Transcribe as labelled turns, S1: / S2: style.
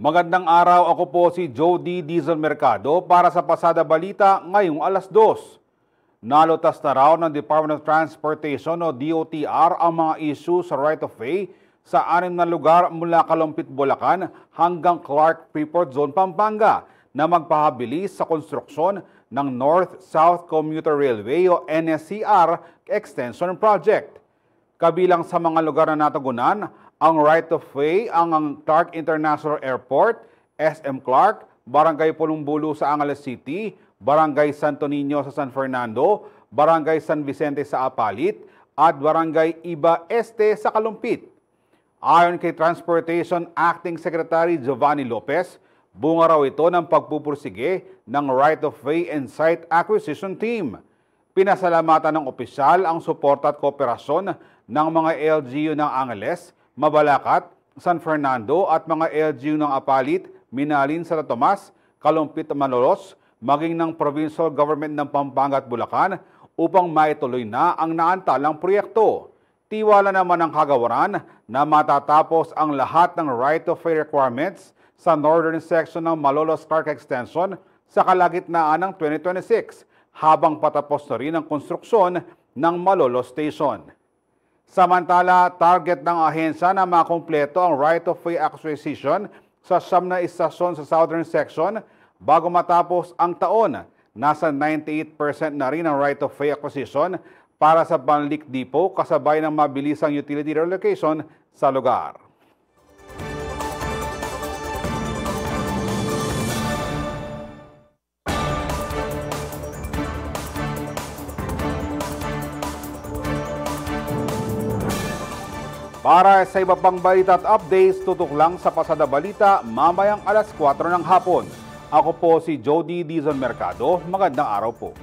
S1: Magandang araw, ako po si Jody Dizon Mercado para sa Pasada Balita ngayong alas 2. Nalutas na raw ng Department of Transportation o DOTR ang mga issue sa right-of-way sa 6 na lugar mula Kalumpit, Bulacan hanggang Clark Freeport Zone, Pampanga na magpahabilis sa konstruksyon ng North-South Commuter Railway o NSCR Extension Project. Kabilang sa mga lugar na natugunan, ang right-of-way ang Clark International Airport, SM Clark, Barangay Pulumbulo sa Angeles City, Barangay Santo Niño sa San Fernando, Barangay San Vicente sa Apalit, at Barangay Iba Este sa Kalumpit. Ayon kay Transportation Acting Secretary Giovanni Lopez, bunga raw ito ng pagpupursige ng right-of-way and site acquisition team. Pinasalamatan ng opisyal ang suporta at kooperasyon ng mga LGU ng Angeles, Mabalacat, San Fernando at mga LGU ng Apalit, Minalin, Santa Tomas, Kalumpit, Malolos, maging ng provincial government ng Pampanga at Bulacan upang maituloy na ang naantalang proyekto. Tiwala naman ng kagawaran na matatapos ang lahat ng right-of-way requirements sa northern section ng Malolos Clark Extension sa kalagitnaan ng 2026 habang patapos na rin ang konstruksyon ng Malolos Station. Samantala, target ng ahensya na makumpleto ang right-of-way acquisition sa 9 na istasyon sa southern section bago matapos ang taon. Nasa 98% na rin ang right-of-way acquisition para sa Banlic Depot kasabay ng mabilisang utility relocation sa lugar. Para sa iba pang balita at updates, tutok lang sa Pasada Balita mamayang alas 4 ng hapon. Ako po si Jody Dizon Mercado. Magandang araw po.